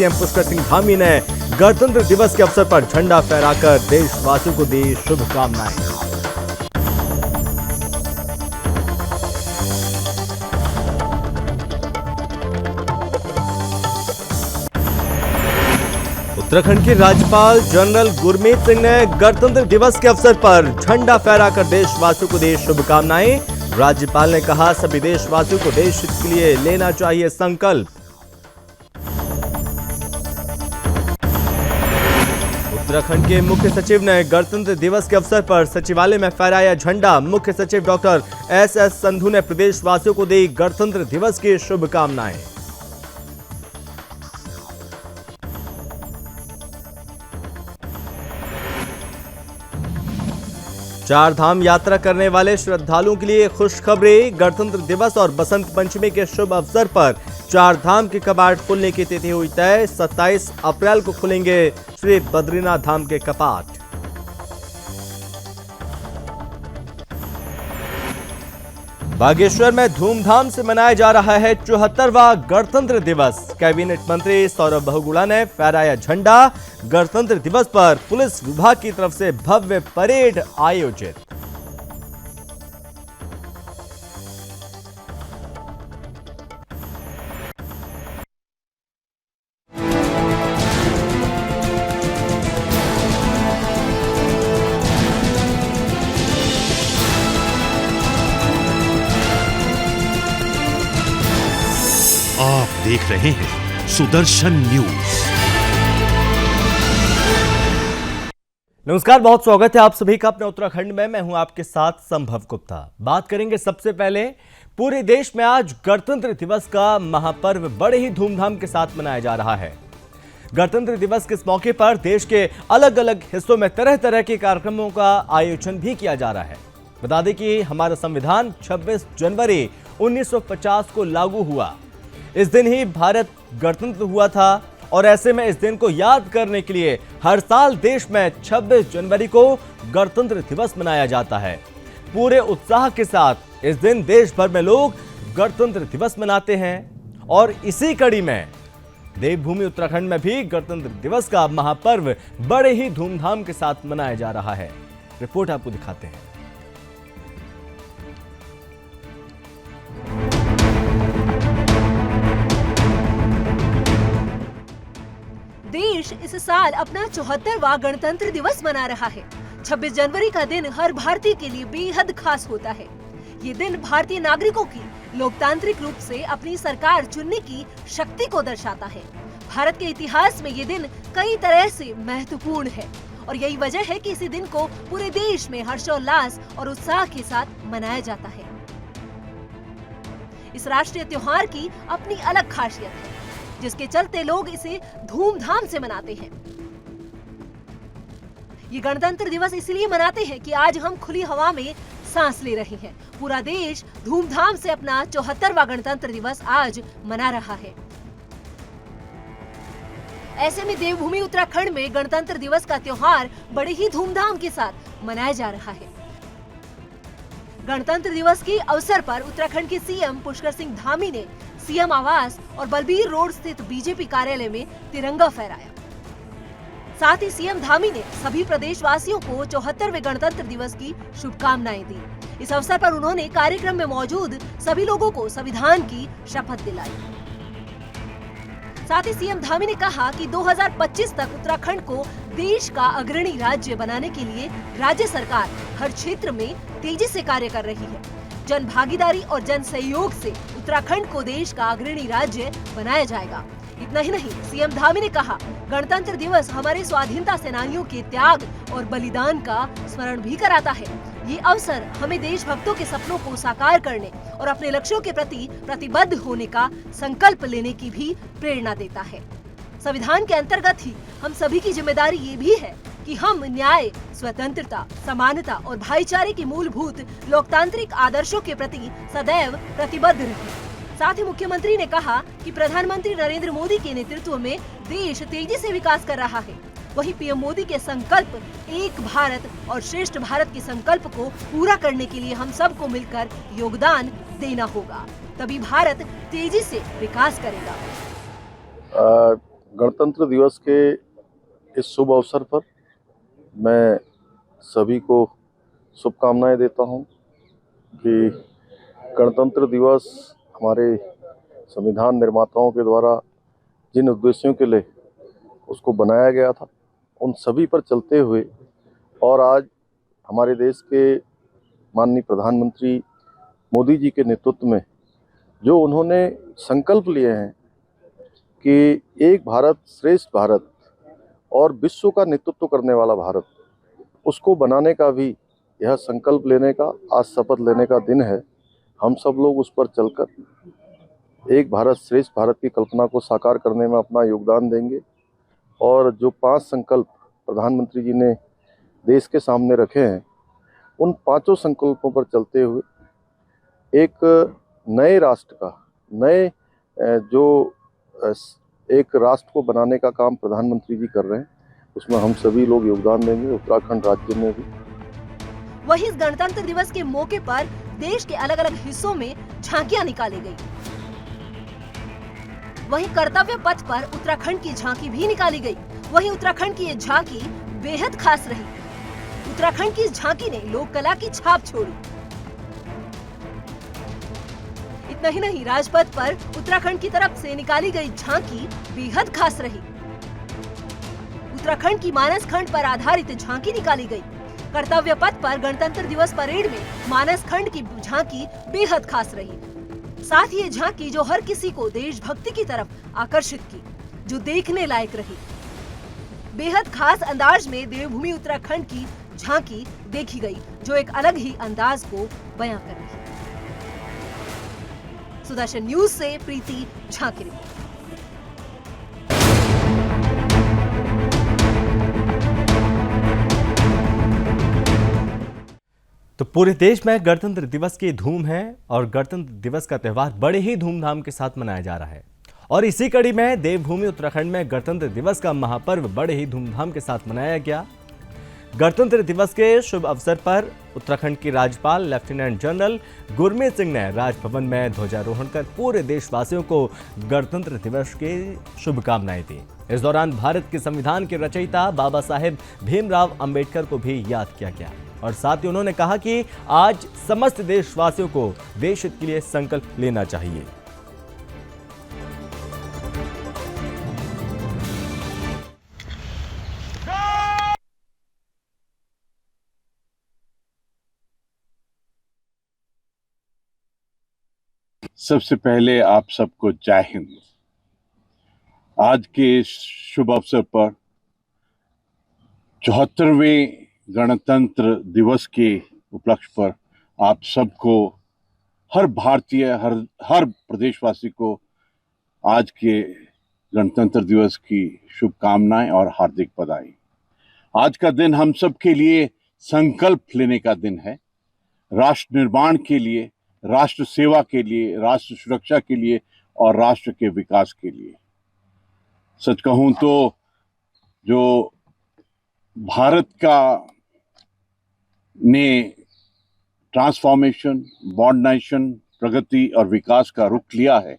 CM Pushkar Singh Dhami ने गणतंत्र दिवस के अवसर पर झंडा फहराकर देशवासियों को दी शुभकामनाएं। उत्तराखंड के राज्यपाल जनरल गुरमीत सिंह ने गणतंत्र दिवस के अवसर पर झंडा फहराकर देशवासियों को दी शुभकामनाएं। राज्यपाल ने कहा, सभी देशवासियों को देश हित के लिए लेना चाहिए संकल्प। उत्तराखंड के मुख्य सचिव ने गणतंत्र दिवस के अवसर पर सचिवालय में फहराया झंडा। मुख्य सचिव डॉक्टर एस संधू ने प्रदेशवासियों को दी गणतंत्र दिवस की शुभकामनाएं। चार धाम यात्रा करने वाले श्रद्धालुओं के लिए खुशखबरी। गणतंत्र दिवस और बसंत पंचमी के शुभ अवसर पर चार धाम के कपाट खुलने की तिथि हुई तय। 27 अप्रैल को खुलेंगे श्री बद्रीनाथ धाम के कपाट। बागेश्वर में धूमधाम से मनाया जा रहा है 74वां गणतंत्र दिवस। कैबिनेट मंत्री सौरभ बहुगुणा ने फहराया झंडा। गणतंत्र दिवस पर पुलिस विभाग की तरफ से भव्य परेड आयोजित। आप देख रहे हैं सुदर्शन न्यूज। नमस्कार, बहुत स्वागत है आप सभी का अपने उत्तराखंड में। मैं हूं आपके साथ संभव गुप्ता। बात करेंगे सबसे पहले, पूरे देश में आज गणतंत्र दिवस का महापर्व बड़े ही धूमधाम के साथ मनाया जा रहा है। गणतंत्र दिवस के इस मौके पर देश के अलग अलग हिस्सों में तरह तरह के कार्यक्रमों का आयोजन भी किया जा रहा है। बता दें कि हमारा संविधान 26 जनवरी 1950 को लागू हुआ। इस दिन ही भारत गणतंत्र हुआ था और ऐसे में इस दिन को याद करने के लिए हर साल देश में 26 जनवरी को गणतंत्र दिवस मनाया जाता है। पूरे उत्साह के साथ इस दिन देश भर में लोग गणतंत्र दिवस मनाते हैं और इसी कड़ी में देवभूमि उत्तराखंड में भी गणतंत्र दिवस का महापर्व बड़े ही धूमधाम के साथ मनाया जा रहा है। रिपोर्ट आपको दिखाते हैं। देश इस साल अपना 74वां गणतंत्र दिवस मना रहा है। 26 जनवरी का दिन हर भारतीय के लिए बेहद खास होता है। ये दिन भारतीय नागरिकों की लोकतांत्रिक रूप से अपनी सरकार चुनने की शक्ति को दर्शाता है। भारत के इतिहास में ये दिन कई तरह से महत्वपूर्ण है और यही वजह है कि इसी दिन को पूरे देश में हर्षोल्लास और उत्साह के साथ मनाया जाता है। इस राष्ट्रीय त्योहार की अपनी अलग खासियत है, जिसके चलते लोग इसे धूमधाम से मनाते हैं। ये गणतंत्र दिवस इसलिए मनाते हैं कि आज हम खुली हवा में सांस ले रहे हैं। पूरा देश धूमधाम से अपना 74वां गणतंत्र दिवस आज मना रहा है। ऐसे में देवभूमि उत्तराखंड में गणतंत्र दिवस का त्योहार बड़े ही धूमधाम के साथ मनाया जा रहा है। गणतंत्र दिवस के अवसर पर उत्तराखंड के सीएम पुष्कर सिंह धामी ने सीएम आवास और बलबीर रोड स्थित बीजेपी कार्यालय में तिरंगा फहराया। साथ ही सीएम धामी ने सभी प्रदेशवासियों को 74वें गणतंत्र दिवस की शुभकामनाएं दी। इस अवसर पर उन्होंने कार्यक्रम में मौजूद सभी लोगों को संविधान की शपथ दिलाई। साथ ही सीएम धामी ने कहा कि 2025 तक उत्तराखंड को देश का अग्रणी राज्य बनाने के लिए राज्य सरकार हर क्षेत्र में तेजी से कार्य कर रही है। जन भागीदारी और जन सहयोग से उत्तराखंड को देश का अग्रणी राज्य बनाया जाएगा। इतना ही नहीं, सीएम धामी ने कहा, गणतंत्र दिवस हमारे स्वाधीनता सेनानियों के त्याग और बलिदान का स्मरण भी कराता है। ये अवसर हमें देशभक्तों के सपनों को साकार करने और अपने लक्ष्यों के प्रति प्रतिबद्ध होने का संकल्प लेने की भी प्रेरणा देता है। संविधान के अंतर्गत ही हम सभी की जिम्मेदारी ये भी है कि हम न्याय, स्वतंत्रता, समानता और भाईचारे की मूलभूत लोकतांत्रिक आदर्शों के प्रति सदैव प्रतिबद्ध रहें। साथ ही मुख्यमंत्री ने कहा कि प्रधानमंत्री नरेंद्र मोदी के नेतृत्व में देश तेजी से विकास कर रहा है। वहीं पीएम मोदी के संकल्प एक भारत और श्रेष्ठ भारत के संकल्प को पूरा करने के लिए हम सबको मिलकर योगदान देना होगा, तभी भारत तेजी से विकास करेगा। गणतंत्र दिवस के इस शुभ अवसर पर मैं सभी को शुभकामनाएं देता हूं कि गणतंत्र दिवस हमारे संविधान निर्माताओं के द्वारा जिन उद्देश्यों के लिए उसको बनाया गया था उन सभी पर चलते हुए और आज हमारे देश के माननीय प्रधानमंत्री मोदी जी के नेतृत्व में जो उन्होंने संकल्प लिए हैं कि एक भारत श्रेष्ठ भारत और विश्व का नेतृत्व करने वाला भारत, उसको बनाने का भी यह संकल्प लेने का आज शपथ लेने का दिन है। हम सब लोग उस पर चलकर एक भारत श्रेष्ठ भारत की कल्पना को साकार करने में अपना योगदान देंगे और जो 5 संकल्प प्रधानमंत्री जी ने देश के सामने रखे हैं उन 5 संकल्पों पर चलते हुए एक नए राष्ट्र का एक राष्ट्र को बनाने का काम प्रधानमंत्री जी कर रहे हैं, उसमें हम सभी लोग योगदान देंगे, उत्तराखंड राज्य में भी। वहीं इस गणतंत्र दिवस के मौके पर देश के अलग अलग हिस्सों में झांकियां निकाली गई। वहीं कर्तव्य पथ पर उत्तराखंड की झांकी भी निकाली गई। वहीं उत्तराखंड की ये झांकी बेहद खास रही। उत्तराखंड की इस झांकी ने लोक कला की छाप छोड़ी। इतना ही नहीं, राजपथ पर उत्तराखंड की तरफ से निकाली गई झांकी बेहद खास रही। उत्तराखंड की मानस खंड पर आधारित झांकी निकाली गई। कर्तव्य पथ पर गणतंत्र दिवस परेड में मानस खंड की झांकी बेहद खास रही। साथ ही ये झांकी जो हर किसी को देशभक्ति की तरफ आकर्षित की, जो देखने लायक रही। बेहद खास अंदाज में देवभूमि उत्तराखंड की झांकी देखी गई, जो एक अलग ही अंदाज को बयां कर रही। सुदर्शन न्यूज से प्रीति झांकी। तो पूरे देश में गणतंत्र दिवस की धूम है और गणतंत्र दिवस का त्यौहार बड़े ही धूमधाम के साथ मनाया जा रहा है। और इसी कड़ी में देवभूमि उत्तराखंड में गणतंत्र दिवस का महापर्व बड़े ही धूमधाम के साथ मनाया गया। गणतंत्र दिवस के शुभ अवसर पर उत्तराखंड की राज्यपाल लेफ्टिनेंट जनरल गुरमीत सिंह ने राजभवन में ध्वजारोहण कर पूरे देशवासियों को गणतंत्र दिवस की शुभकामनाएं दी। इस दौरान भारत के संविधान के रचयिता बाबा साहेब भीमराव अंबेडकर को भी याद किया गया और साथ ही उन्होंने कहा कि आज समस्त देशवासियों को देश हित के लिए संकल्प लेना चाहिए। सबसे पहले आप सबको जय हिंद। आज के शुभ अवसर पर 74वें गणतंत्र दिवस के उपलक्ष्य पर आप सबको, हर भारतीय, हर प्रदेशवासी को आज के गणतंत्र दिवस की शुभकामनाएं और हार्दिक बधाई। आज का दिन हम सब के लिए संकल्प लेने का दिन है, राष्ट्र निर्माण के लिए, राष्ट्र सेवा के लिए, राष्ट्र सुरक्षा के लिए और राष्ट्र के विकास के लिए। सच कहूं तो जो भारत का ने ट्रांसफॉर्मेशन, मॉडर्नाइजेशन, प्रगति और विकास का रुख लिया है,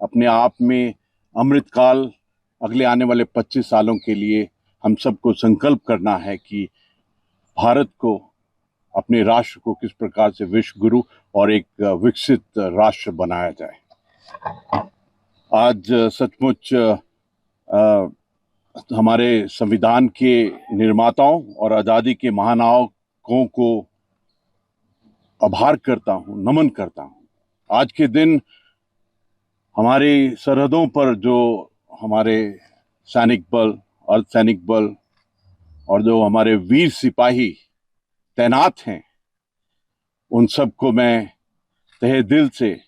अपने आप में अमृतकाल अगले आने वाले 25 सालों के लिए हम सबको संकल्प करना है कि भारत को, अपने राष्ट्र को किस प्रकार से विश्व गुरु और एक विकसित राष्ट्र बनाया जाए। आज सचमुच हमारे संविधान के निर्माताओं और आज़ादी के महानायकों को आभार करता हूँ, नमन करता हूँ। आज के दिन हमारी सरहदों पर जो हमारे सैनिक बल, अर्धसैनिक बल और जो हमारे वीर सिपाही तैनात हैं, उन सबको मैं तहे दिल से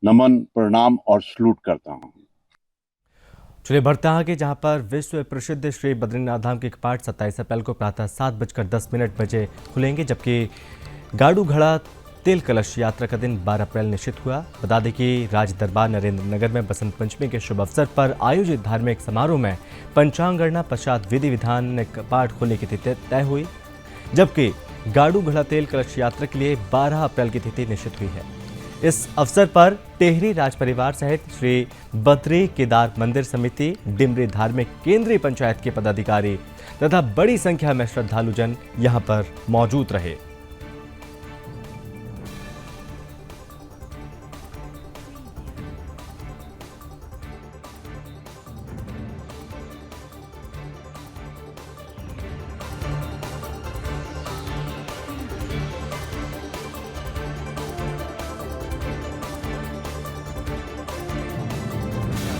नमन, प्रणाम और सलूट करता हूं। चलिए बढ़ते हैं आगे, जहां पर विश्व प्रसिद्ध श्री बद्रीनाथ धाम के कपाट 27 अप्रैल को प्रातः 7:10 बजे खुलेंगे, जबकि गाड़ू घड़ा तेल कलश यात्रा का दिन 12 अप्रैल निश्चित हुआ। बता दें कि राज दरबार नरेंद्र नगर में बसंत पंचमी के शुभ अवसर पर आयोजित धार्मिक समारोह में पंचांग गणना पश्चात विधि विधान कपाट खोलने की तिथि तय हुई, जबकि गाड़ू घड़ा तेल कलश यात्रा के लिए 12 अप्रैल की तिथि निश्चित हुई है। इस अवसर पर टेहरी राज परिवार सहित श्री बद्री केदार मंदिर समिति, डिमरी धार्मिक केंद्रीय पंचायत के पदाधिकारी तथा बड़ी संख्या में श्रद्धालुजन यहां पर मौजूद रहे।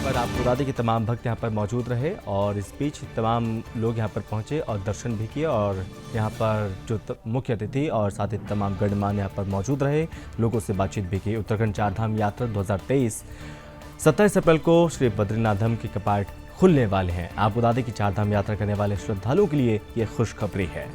पर आपको बता दें कि तमाम भक्त यहाँ पर मौजूद रहे और इस बीच तमाम लोग यहाँ पर पहुँचे और दर्शन भी किए और यहाँ पर जो मुख्य अतिथि और साथ ही तमाम गणमान्य यहाँ पर मौजूद रहे, लोगों से बातचीत भी की। उत्तराखंड चारधाम यात्रा 2023 27 अप्रैल को श्री बद्रीनाथ धाम के कपाट खुलने वाले हैं। आपको बता दें कि चारधाम यात्रा करने वाले श्रद्धालुओं के लिए ये खुशखबरी है।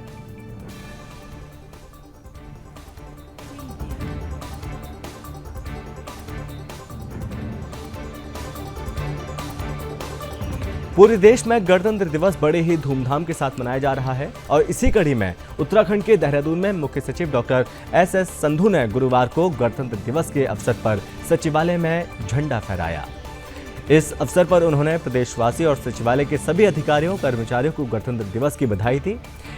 पूरे देश में गणतंत्र दिवस बड़े ही धूमधाम के साथ मनाया जा रहा है और इसी कड़ी में उत्तराखंड के देहरादून में मुख्य सचिव डॉक्टर एस संधू ने गुरुवार को गणतंत्र दिवस के अवसर पर सचिवालय में झंडा फहराया। इस अवसर पर उन्होंने प्रदेशवासी और सचिवालय के सभी अधिकारियों कर्मचारियों को गणतंत्र दिवस की बधाई दी।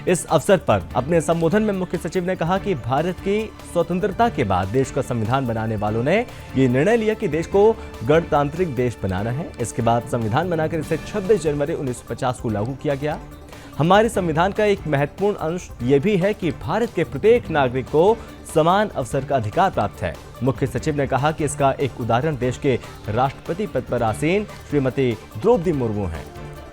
इस अवसर पर अपने संबोधन में मुख्य सचिव ने कहा कि भारत की स्वतंत्रता के बाद देश का संविधान बनाने वालों ने ये निर्णय लिया कि देश को गणतांत्रिक देश बनाना है। इसके बाद संविधान बनाकर इसे 26 जनवरी 1950 को लागू किया गया। हमारे संविधान का एक महत्वपूर्ण अंश ये भी है कि भारत के प्रत्येक नागरिक को समान अवसर का अधिकार प्राप्त है। मुख्य सचिव ने कहा कि इसका एक उदाहरण देश के राष्ट्रपति पद पर आसीन श्रीमती द्रौपदी मुर्मू हैं।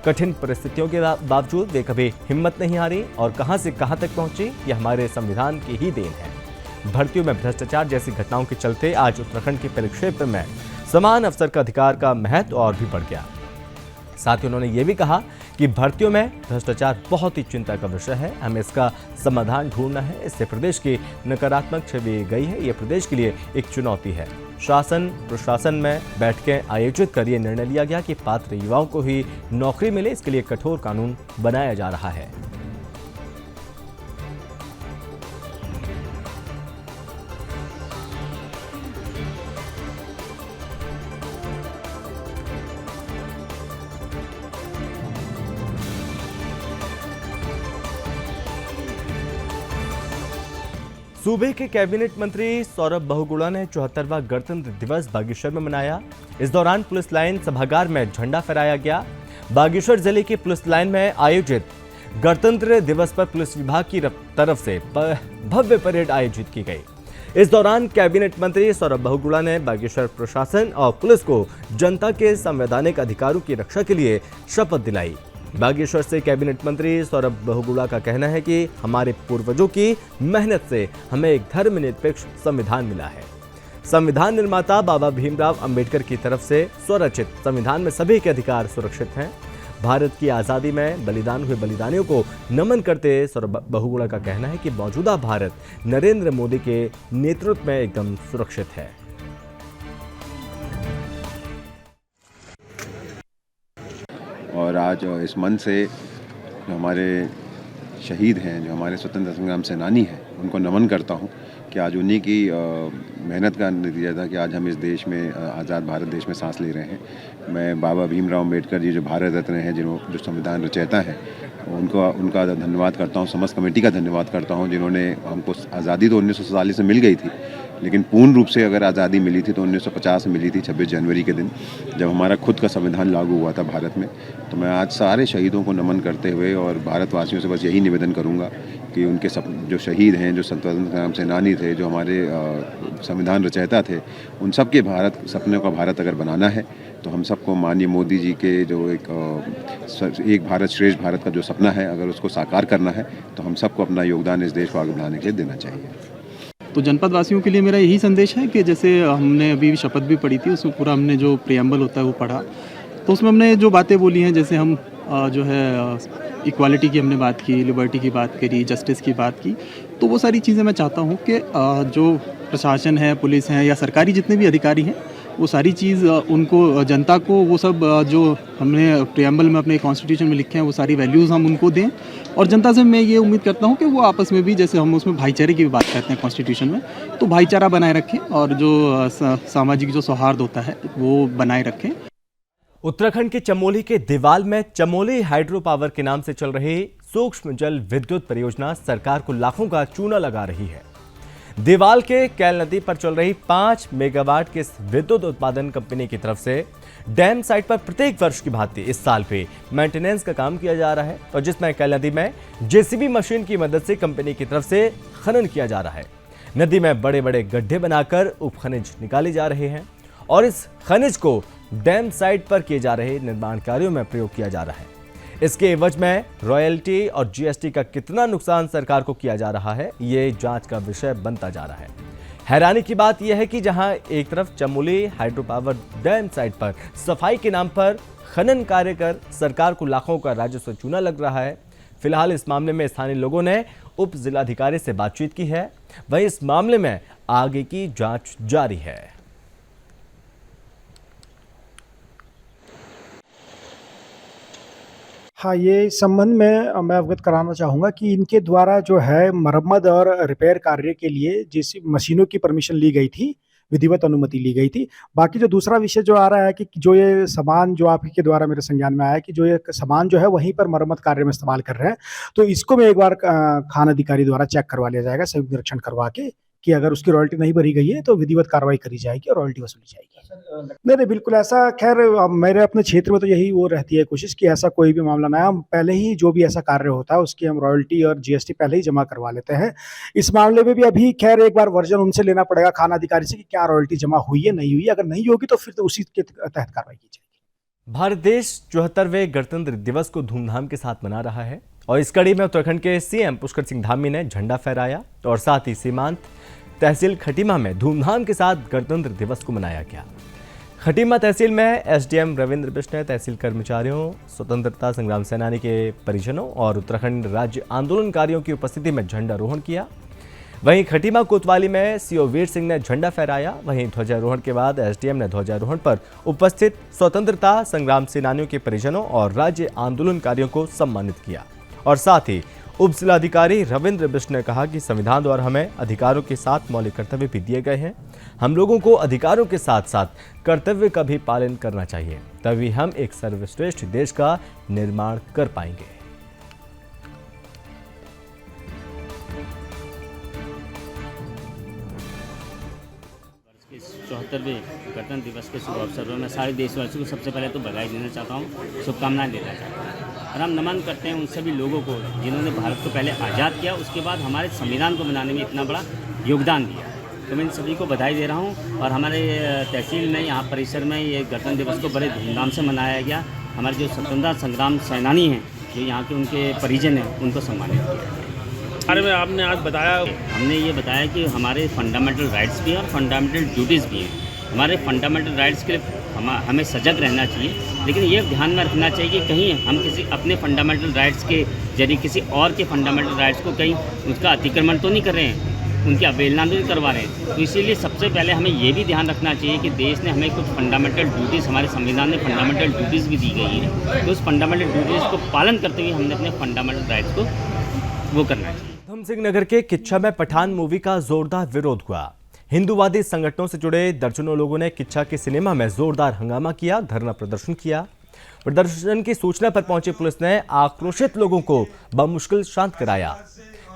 कठिन परिस्थितियों के बावजूद वे कभी हिम्मत नहीं हारी और कहां से कहां तक पहुंची, यह हमारे संविधान की ही देन है। भर्तियों में भ्रष्टाचार जैसी घटनाओं के चलते आज उत्तराखंड के परिक्षेत्र में समान अवसर का अधिकार का महत्व और भी बढ़ गया। साथ ही उन्होंने ये भी कहा कि भर्तियों में भ्रष्टाचार बहुत ही चिंता का विषय है, हमें इसका समाधान ढूंढना है। इससे प्रदेश की नकारात्मक छवि गई है, ये प्रदेश के लिए एक चुनौती है। शासन प्रशासन में बैठकें आयोजित कर ये निर्णय लिया गया कि पात्र युवाओं को ही नौकरी मिले, इसके लिए कठोर कानून बनाया जा रहा है। सूबे के कैबिनेट मंत्री सौरभ बहुगुणा ने 74वां गणतंत्र दिवस बागेश्वर में मनाया। इस दौरान पुलिस लाइन सभागार में झंडा फहराया गया। बागेश्वर जिले की पुलिस लाइन में आयोजित गणतंत्र दिवस पर पुलिस विभाग की तरफ से भव्य परेड आयोजित की गई। इस दौरान कैबिनेट मंत्री सौरभ बहुगुणा ने बागेश्वर प्रशासन और पुलिस को जनता के संवैधानिक अधिकारों की रक्षा के लिए शपथ दिलाई। बागेश्वर से कैबिनेट मंत्री सौरभ बहुगुणा का कहना है कि हमारे पूर्वजों की मेहनत से हमें एक धर्मनिरपेक्ष संविधान मिला है। संविधान निर्माता बाबा भीमराव अंबेडकर की तरफ से स्वरचित संविधान में सभी के अधिकार सुरक्षित हैं। भारत की आज़ादी में बलिदान हुए बलिदानियों को नमन करते सौरभ बहुगुणा का कहना है कि मौजूदा भारत नरेंद्र मोदी के नेतृत्व में एकदम सुरक्षित है। और आज इस मन से जो हमारे शहीद हैं, जो हमारे स्वतंत्रता संग्राम सेनानी हैं, उनको नमन करता हूं कि आज उन्हीं की मेहनत का नतीजा था कि आज हम इस देश में आज़ाद भारत देश में सांस ले रहे हैं। मैं बाबा भीमराव अम्बेडकर जी जो भारत रत्न हैं, जो संविधान रचयिता हैं, उनका धन्यवाद करता हूं। समस्त कमेटी का धन्यवाद करता हूं जिन्होंने हमको आज़ादी तो 1947 में मिल गई थी, लेकिन पूर्ण रूप से अगर आज़ादी मिली थी तो 1950 में मिली थी 26 जनवरी के दिन, जब हमारा खुद का संविधान लागू हुआ था भारत में। तो मैं आज सारे शहीदों को नमन करते हुए और भारतवासियों से बस यही निवेदन करूंगा कि उनके जो शहीद हैं, जो स्वतंत्रता संग्राम सेनानी थे, जो हमारे संविधान रचयिता थे, उन सब के सपने का भारत अगर बनाना है तो हम सबको माननीय मोदी जी के जो एक भारत श्रेष्ठ भारत का जो सपना है, अगर उसको साकार करना है तो हम सबको अपना योगदान इस देश को आगे बढ़ाने के लिए देना चाहिए। तो जनपद वासियों के लिए मेरा यही संदेश है कि जैसे हमने अभी शपथ भी पढ़ी थी, उसमें पूरा हमने जो प्रियम्बल होता है वो पढ़ा, तो उसमें हमने जो बातें बोली हैं, जैसे हम जो है इक्वालिटी की हमने बात की, लिबर्टी की बात करी, जस्टिस की बात की, तो वो सारी चीज़ें मैं चाहता हूँ कि जो प्रशासन है, पुलिस है या सरकारी जितने भी अधिकारी हैं, वो सारी चीज़ उनको जनता को वो सब जो हमने प्रियम्बल में अपने कॉन्स्टिट्यूशन में लिखे हैं वो सारी वैल्यूज़ हम उनको दें। और जनता से मैं ये उम्मीद करता हूँ कि वो आपस में भी, जैसे हम उसमें भाईचारे की भी बात करते हैं कॉन्स्टिट्यूशन में, तो भाईचारा बनाए रखें और जो सामाजिक जो सौहार्द होता है वो बनाए रखें। उत्तराखंड के चमोली के देवाल में चमोली हाइड्रो पावर के नाम से चल रही सूक्ष्म जल विद्युत परियोजना सरकार को लाखों का चूना लगा रही है। देवाल के कैल नदी पर चल रही 5 मेगावाट की इस विद्युत उत्पादन कंपनी की तरफ से डैम साइट पर प्रत्येक वर्ष की भांति इस साल भी मेंटेनेंस का काम किया जा रहा है, और जिसमें कैल नदी में जेसीबी मशीन की मदद से कंपनी की तरफ से खनन किया जा रहा है। नदी में बड़े बड़े गड्ढे बनाकर उपखनिज निकाले जा रहे हैं और इस खनिज को डैम साइट पर किए जा रहे निर्माण कार्यों में प्रयोग किया जा रहा है। इसके एवज में रॉयल्टी और जीएसटी का कितना नुकसान सरकार को किया जा रहा है, ये जांच का विषय बनता जा रहा है। हैरानी की बात यह है कि जहां एक तरफ Chamoli hydro power dam site पर सफाई के नाम पर खनन कार्य कर सरकार को लाखों का राजस्व चूना लग रहा है। फिलहाल इस मामले में स्थानीय लोगों ने उप जिलाधिकारी से बातचीत की है, वहीं इस मामले में आगे की जांच जारी है। हाँ, ये इस संबंध में मैं अवगत कराना चाहूँगा कि इनके द्वारा जो है मरम्मत और रिपेयर कार्य के लिए जिस मशीनों की परमिशन ली गई थी, विधिवत अनुमति ली गई थी। बाकी जो दूसरा विषय जो आ रहा है कि जो ये सामान जो आपके द्वारा मेरे संज्ञान में आया है कि जो ये सामान जो है वहीं पर मरम्मत कार्य में इस्तेमाल कर रहे हैं, तो इसको मैं एक बार खान अधिकारी द्वारा चेक करवा लिया जाएगा, संयुक्त निरीक्षण करवा के, कि अगर उसकी रॉयल्टी नहीं भरी गई है तो विधिवत कार्रवाई करी जाएगी और रॉयल्टी वसूली जाएगी। नहीं, बिल्कुल ऐसा, खैर मेरे अपने क्षेत्र में तो यही वो रहती है कोशिश कि ऐसा कोई भी मामला ना आए। हम पहले ही जो भी ऐसा कार्य होता है उसकी हम रॉयल्टी और जीएसटी पहले ही जमा करवा लेते हैं। इस मामले में भी अभी खैर एक बार वर्जन उनसे लेना पड़ेगा खान अधिकारी से कि क्या रॉयल्टी जमा हुई है, नहीं हुई है। अगर नहीं होगी तो फिर तो उसी के तहत कार्रवाई की जाएगी। भारत देश 74वें गणतंत्र दिवस को धूमधाम के साथ मना रहा है और इस कड़ी में उत्तराखंड के सीएम पुष्कर सिंह धामी ने झंडा फहराया और साथ ही सीमांत तहसील खटीमा में धूमधाम के साथ गणतंत्र दिवस को मनाया गया। खटीमा तहसील में एसडीएम रविंद्र बिष्ट ने तहसील कर्मचारियों, स्वतंत्रता संग्राम सेनानी के परिजनों और उत्तराखंड राज्य आंदोलनकारियों की उपस्थिति में झंडारोहण किया। वहीं खटीमा कोतवाली में सीओ वीर सिंह ने झंडा फहराया। वहीं ध्वजारोहण के बाद एसडीएम ने ध्वजारोहण पर उपस्थित स्वतंत्रता संग्राम सेनानियों के परिजनों और राज्य आंदोलनकारियों को सम्मानित किया। और साथ ही उप जिलाधिकारी रविंद्र बिष्ट ने कहा कि संविधान द्वारा हमें अधिकारों के साथ मौलिक कर्तव्य भी दिए गए हैं। हम लोगों को अधिकारों के साथ साथ कर्तव्य का भी पालन करना चाहिए, तभी हम एक सर्वश्रेष्ठ देश का निर्माण कर पाएंगे। 74वें गणतंत्र दिवस के शुभ अवसर पर मैं सारे देशवासियों को सबसे पहले तो बधाई देना चाहता हूँ, शुभकामनाएं देना चाहता हूँ। और हम नमन करते हैं उन सभी लोगों को जिन्होंने भारत को पहले आज़ाद किया, उसके बाद हमारे संविधान को बनाने में इतना बड़ा योगदान दिया। तो मैं इन सभी को बधाई दे रहा हूँ। और हमारे तहसील में, यहाँ परिसर में ये गणतंत्र दिवस को बड़े धूमधाम से मनाया गया। हमारे जो स्वतंत्रता संग्राम सेनानी हैं, जो यहाँ के उनके परिजन हैं, उनको सम्मानित किया। बारे में आपने आज बताया, हमने ये बताया कि हमारे फंडामेंटल राइट्स भी हैं और फंडामेंटल ड्यूटीज़ भी हैं। हमारे फंडामेंटल राइट्स के लिए हमें सजग रहना चाहिए, लेकिन ये ध्यान में रखना चाहिए कि कहीं हम किसी अपने फंडामेंटल राइट्स के जरिए किसी और के फंडामेंटल राइट्स को कहीं उसका अतिक्रमण तो नहीं कर रहे हैं, उनकी अवहेलना तो नहीं करवा रहे हैं। तो इसीलिए सबसे पहले हमें ये भी ध्यान रखना चाहिए कि देश ने हमें कुछ फंडामेंटल ड्यूटीज़, हमारे संविधान में फंडामेंटल ड्यूटीज़ भी दी गई है, तो उस फंडामेंटल ड्यूटीज़ को पालन करते हुए हमने अपने फंडामेंटल राइट्स को वो करना चाहिए। उधम सिंह नगर के किच्छा में पठान मूवी का जोरदार विरोध हुआ। हिंदूवादी संगठनों से जुड़े दर्जनों लोगों ने किच्छा के सिनेमा में जोरदार हंगामा किया, धरना प्रदर्शन किया। प्रदर्शन की सूचना पर पहुंची पुलिस ने आक्रोशित लोगों को बमुश्किल शांत कराया।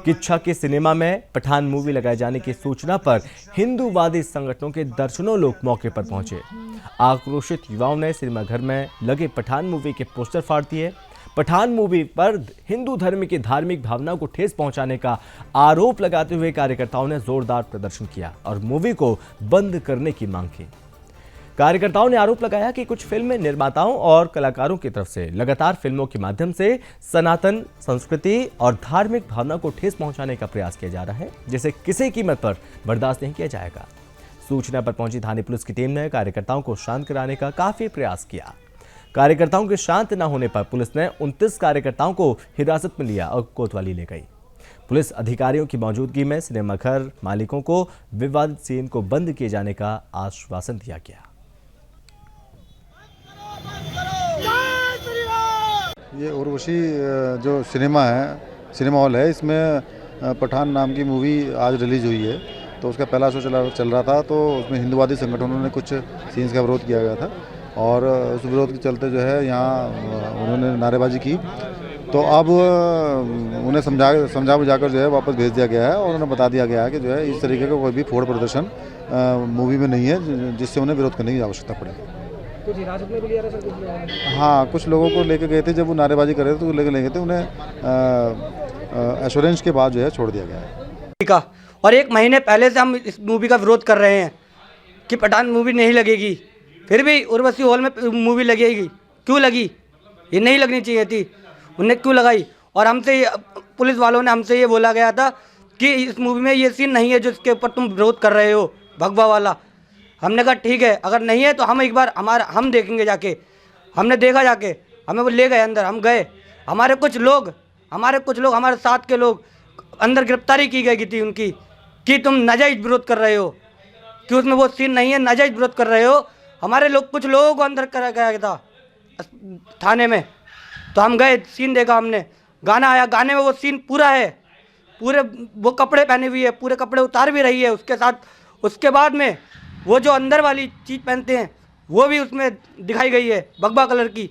किच्छा के सिनेमा में पठान मूवी लगाए जाने की सूचना पर हिंदूवादी संगठनों के दर्जनों लोग मौके पर पहुंचे। आक्रोशित युवाओं ने सिनेमाघर में लगे पठान मूवी के पोस्टर फाड़ दिए। पठान मूवी पर हिंदू धर्म की धार्मिक भावनाओं को ठेस पहुंचाने का आरोप लगाते हुए कार्यकर्ताओं ने जोरदार प्रदर्शन किया और मूवी को बंद करने की मांग की। कार्यकर्ताओं ने आरोप लगाया कि कुछ फिल्म निर्माताओं और कलाकारों की तरफ से लगातार फिल्मों के माध्यम से सनातन संस्कृति और धार्मिक भावना को ठेस पहुंचाने का प्रयास किया जा रहा है, जिसे किसी कीमत पर बर्दाश्त नहीं किया जाएगा। सूचना पर पहुंची थाने पुलिस की टीम ने कार्यकर्ताओं को शांत कराने का काफी प्रयास किया। कार्यकर्ताओं के शांत न होने पर पुलिस ने 29 कार्यकर्ताओं को हिरासत में लिया और कोतवाली ले गई। पुलिस अधिकारियों की मौजूदगी में सिनेमाघर मालिकों को विवादित सीन को बंद किए जाने का आश्वासन दिया गया। ये उर्वशी जो सिनेमा हॉल है, इसमें पठान नाम की मूवी आज रिलीज़ हुई है। तो उसका पहला शो चल रहा था, तो उसमें हिंदुवादी संगठनों ने कुछ सीन्स का विरोध किया गया था और उस विरोध के चलते जो है यहाँ उन्होंने नारेबाजी की। तो अब उन्हें समझा बुझाकर जो है वापस भेज दिया गया है और उन्हें बता दिया गया है कि जो है इस तरीके का कोई भी फोड़ प्रदर्शन मूवी में नहीं है जिससे उन्हें विरोध करने की आवश्यकता पड़े। कुछ हिरासत में भी लिया था सर? हाँ, कुछ लोगों को लेके गए थे, जब वो नारेबाजी कर रहे थे तो लेके गए थे, उन्हें एश्योरेंस के बाद जो है छोड़ दिया गया है। और 1 महीने पहले से हम इस मूवी का विरोध कर रहे हैं कि पठान मूवी नहीं लगेगी, फिर भी उर्वशी हॉल में मूवी लगेगी। क्यों लगी? ये नहीं लगनी चाहिए थी, उन्हें क्यों लगाई? और हमसे पुलिस वालों ने हमसे ये बोला गया था कि इस मूवी में ये सीन नहीं है जिसके ऊपर तुम विरोध कर रहे हो, भगवा वाला। हमने कहा ठीक है, अगर नहीं है तो हम एक बार हम देखेंगे जाके। हमने देखा जाके, हमें वो ले गए अंदर, हम गए। हमारे कुछ लोग हमारे साथ के लोग अंदर गिरफ्तारी की गई थी उनकी कि तुम नाजायज़ विरोध कर रहे हो, कि उसमें वो सीन नहीं है, नाजायज़ विरोध कर रहे हो। हमारे कुछ लोगों को अंदर करा गया था थाने में। तो हम गए, सीन देखा हमने, गाना आया, गाने में वो सीन पूरा है, पूरे वो कपड़े पहने हुई है, पूरे कपड़े उतार भी रही है उसके साथ। उसके बाद में वो जो अंदर वाली चीज़ पहनते हैं वो भी उसमें दिखाई गई है, भगवा कलर की।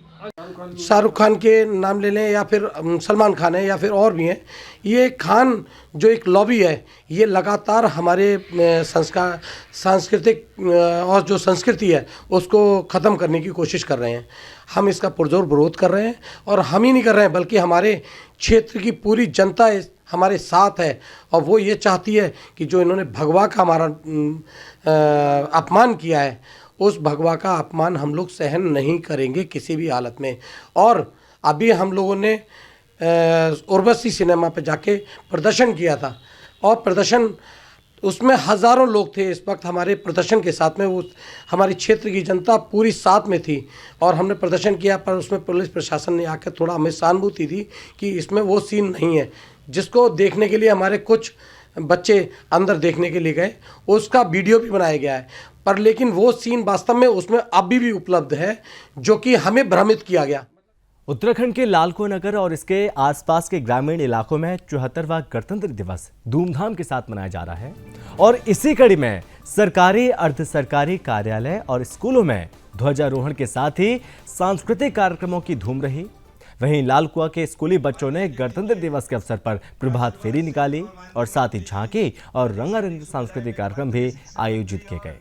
शाहरुख खान के नाम ले लें या फिर सलमान खान है या फिर और भी हैं, ये खान जो एक लॉबी है, ये लगातार हमारे सांस्कृतिक और जो संस्कृति है उसको ख़त्म करने की कोशिश कर रहे हैं। हम इसका पुरजोर विरोध कर रहे हैं और हम ही नहीं कर रहे हैं बल्कि हमारे क्षेत्र की पूरी जनता हमारे साथ है और वो ये चाहती है कि जो इन्होंने भगवा का हमारा अपमान किया है, उस भगवा का अपमान हम लोग सहन नहीं करेंगे किसी भी हालत में। और अभी हम लोगों ने उर्वशी सिनेमा पे जाके प्रदर्शन किया था और प्रदर्शन उसमें हज़ारों लोग थे इस वक्त हमारे प्रदर्शन के साथ में। वो हमारे क्षेत्र की जनता पूरी साथ में थी और हमने प्रदर्शन किया, पर उसमें पुलिस प्रशासन ने आकर थोड़ा हमें सहानुभूति दी कि इसमें वो सीन नहीं है, जिसको देखने के लिए हमारे कुछ बच्चे अंदर देखने के लिए गए। उसका वीडियो भी बनाया गया है, पर लेकिन वो सीन वास्तव में उसमें अभी भी उपलब्ध है, जो कि हमें भ्रमित किया गया। उत्तराखंड के लालको नगर और इसके आसपास के ग्रामीण इलाकों में 74वां गणतंत्र दिवस धूमधाम के साथ मनाया जा रहा है और इसी कड़ी में सरकारी, अर्ध सरकारी कार्यालय और स्कूलों में ध्वजारोहण के साथ ही सांस्कृतिक कार्यक्रमों की धूम रही। वहीं लालकुआ के स्कूली बच्चों ने गणतंत्र दिवस के अवसर पर प्रभात फेरी निकाली और साथ ही झांकी और रंगारंग सांस्कृतिक कार्यक्रम भी आयोजित किए गए।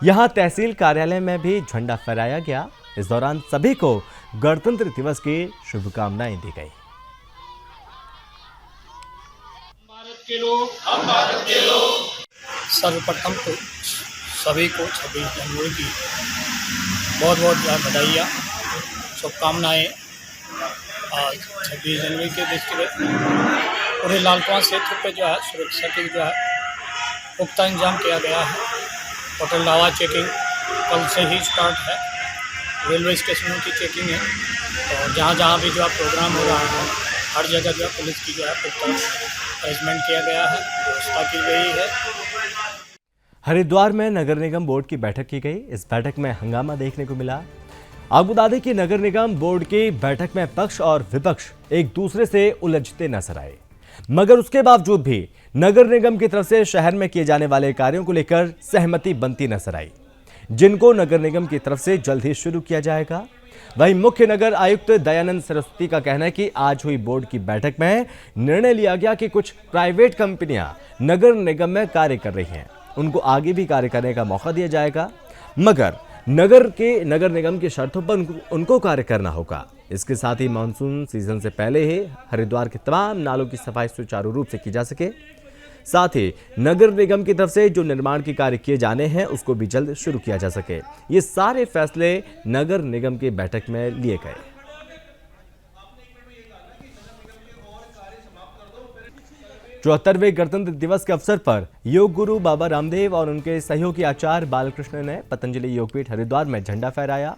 यहां तहसील कार्यालय में भी झंडा फहराया गया। इस दौरान सभी को गणतंत्र दिवस की शुभकामनाएं दी गई। सर्वप्रथम तो सभी को 26 जनवरी की बहुत बहुत बधाइयाँ, शुभकामनाएं। आज 26 जनवरी के दृष्टिगत पूरे लालकुआ क्षेत्र पे जो है सुरक्षा की जो है पुख्ता इंतजाम किया गया है। होटल लावा चेकिंग कल से ही स्टार्ट है, रेलवे स्टेशनों की चेकिंग है और जहाँ जहाँ भी जो है प्रोग्राम हो रहा है हर जगह जो है पुलिस की जो है पुख्ता अरेंजमेंट किया गया है, व्यवस्था की गई है। हरिद्वार में नगर निगम बोर्ड की बैठक की गई। इस बैठक में हंगामा देखने को मिला। आपको बता दें कि नगर निगम बोर्ड की बैठक में पक्ष और विपक्ष एक दूसरे से उलझते नजर आए, मगर उसके बावजूद भी नगर निगम की तरफ से शहर में किए जाने वाले कार्यों को लेकर सहमति बनती नजर आई, जिनको नगर निगम की तरफ से जल्द ही शुरू किया जाएगा। वहीं मुख्य नगर आयुक्त दयानंद सरस्वती का कहना है कि आज हुई बोर्ड की बैठक में निर्णय लिया गया कि कुछ प्राइवेट कंपनियां नगर निगम में कार्य कर रही हैं, उनको आगे भी कार्य करने का मौका दिया जाएगा, मगर नगर निगम की शर्तों पर उनको कार्य करना होगा। इसके साथ ही मानसून सीजन से पहले ही हरिद्वार के तमाम नालों की सफाई सुचारू रूप से की जा सके। साथ ही नगर निगम की तरफ से जो निर्माण के कार्य किए जाने हैं उसको भी जल्द शुरू किया जा सके। ये सारे फैसले नगर निगम की बैठक में लिए गए। चौहत्तरवें गणतंत्र दिवस के अवसर पर योग गुरु बाबा रामदेव और उनके सहयोगी आचार्य बालकृष्ण ने पतंजलि योगपीठ हरिद्वार में झंडा फहराया।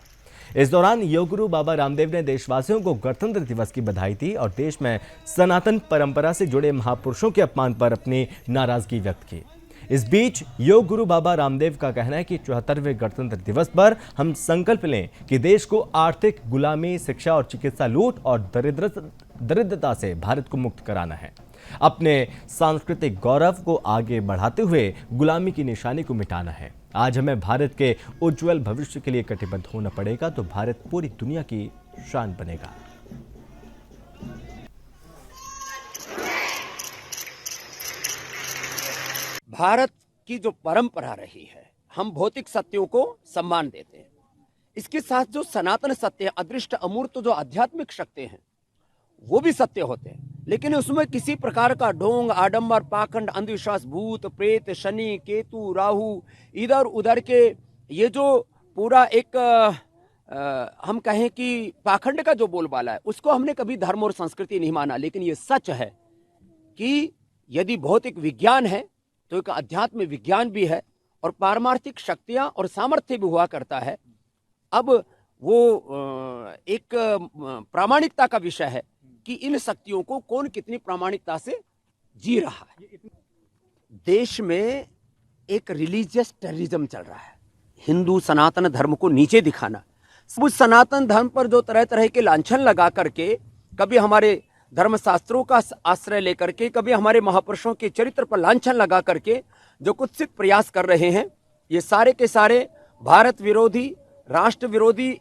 इस दौरान योग गुरु बाबा रामदेव ने देशवासियों को गणतंत्र दिवस की बधाई दी और देश में सनातन परंपरा से जुड़े महापुरुषों के अपमान पर अपनी नाराजगी व्यक्त की। इस बीच योग गुरु बाबा रामदेव का कहना है कि 74वें गणतंत्र दिवस पर हम संकल्प लें कि देश को आर्थिक गुलामी, शिक्षा और चिकित्सा लूट और दरिद्रता से भारत को मुक्त कराना है। अपने सांस्कृतिक गौरव को आगे बढ़ाते हुए गुलामी की निशानी को मिटाना है। आज हमें भारत के उज्जवल भविष्य के लिए कटिबद्ध होना पड़ेगा, तो भारत पूरी दुनिया की शान बनेगा। भारत की जो परंपरा रही है, हम भौतिक सत्यों को सम्मान देते हैं। इसके साथ जो सनातन सत्य, अदृष्ट अमूर्त जो आध्यात्मिक शक्ति हैं, वो भी सत्य होते हैं, लेकिन उसमें किसी प्रकार का ढोंग, आडंबर, पाखंड, अंधविश्वास, भूत प्रेत, शनि, केतु, राहु, इधर उधर के ये जो पूरा एक हम कहें कि पाखंड का जो बोलबाला है, उसको हमने कभी धर्म और संस्कृति नहीं माना। लेकिन ये सच है कि यदि भौतिक विज्ञान है तो एक अध्यात्म विज्ञान भी है और पारमार्थिक शक्तियां और सामर्थ्य भी हुआ करता है। अब वो एक प्रामाणिकता का विषय है कि इन शक्तियों को कौन कितनी प्रामाणिकता से जी रहा है। देश में एक रिलीजियस टेररिज्म चल रहा है, हिंदू सनातन धर्म को नीचे दिखाना। उस सनातन धर्म पर जो तरह तरह के लांछन लगा करके, कभी हमारे धर्मशास्त्रों का आश्रय लेकर के, कभी हमारे महापुरुषों के चरित्र पर लांछन लगा करके जो कुत्सित प्रयास कर रहे हैं, ये सारे के सारे भारत विरोधी, राष्ट्र विरोधी,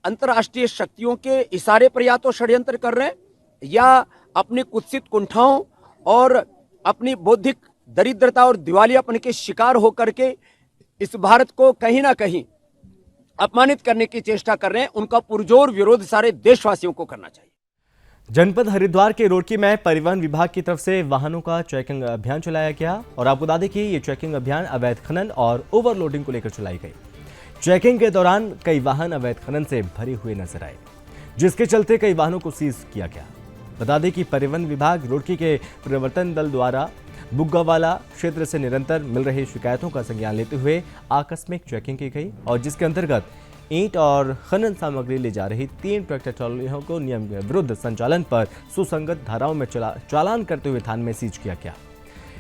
अंतर्राष्ट्रीय शक्तियों के इशारे पर या तो षड्यंत्र कर रहे हैं या अपनी कुत्सित कुंठाओं और अपनी बौद्धिक दरिद्रता और दिवालियापन के शिकार होकर के इस भारत को कहीं ना कहीं अपमानित करने की चेष्टा कर रहे हैं। उनका पुरजोर विरोध सारे देशवासियों को करना चाहिए। जनपद हरिद्वार के रुड़की में परिवहन विभाग की तरफ से वाहनों का चेकिंग अभियान चलाया गया और आपको बता दें कि ये चेकिंग अभियान अवैध खनन और ओवरलोडिंग को लेकर चलाई गई। चेकिंग के दौरान कई वाहन अवैध खनन से भरे हुए नजर आए, जिसके चलते कई वाहनों को सीज किया गया। बता दें कि परिवहन विभाग रुड़की के परिवर्तन दल द्वारा बुग्गावाला क्षेत्र से निरंतर मिल रही शिकायतों का संज्ञान लेते हुए आकस्मिक चेकिंग की गई और जिसके अंतर्गत ईंट और खनन सामग्री ले जा रही 3 ट्रैक्टर ट्रॉलियों को नियम के विरुद्ध संचालन पर सुसंगत धाराओं में चालान करते हुए थाने में सीज किया गया।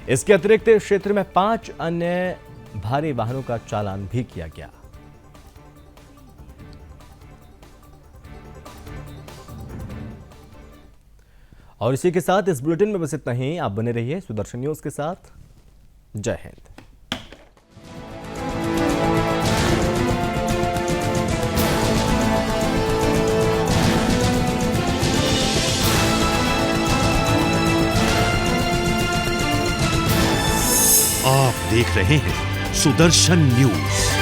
इसके अतिरिक्त क्षेत्र में 5 अन्य भारी वाहनों का चालान भी किया गया। और इसी के साथ इस बुलेटिन में बस इतना ही। आप बने रहिए सुदर्शन न्यूज के साथ। जय हिंद। आप देख रहे हैं सुदर्शन न्यूज।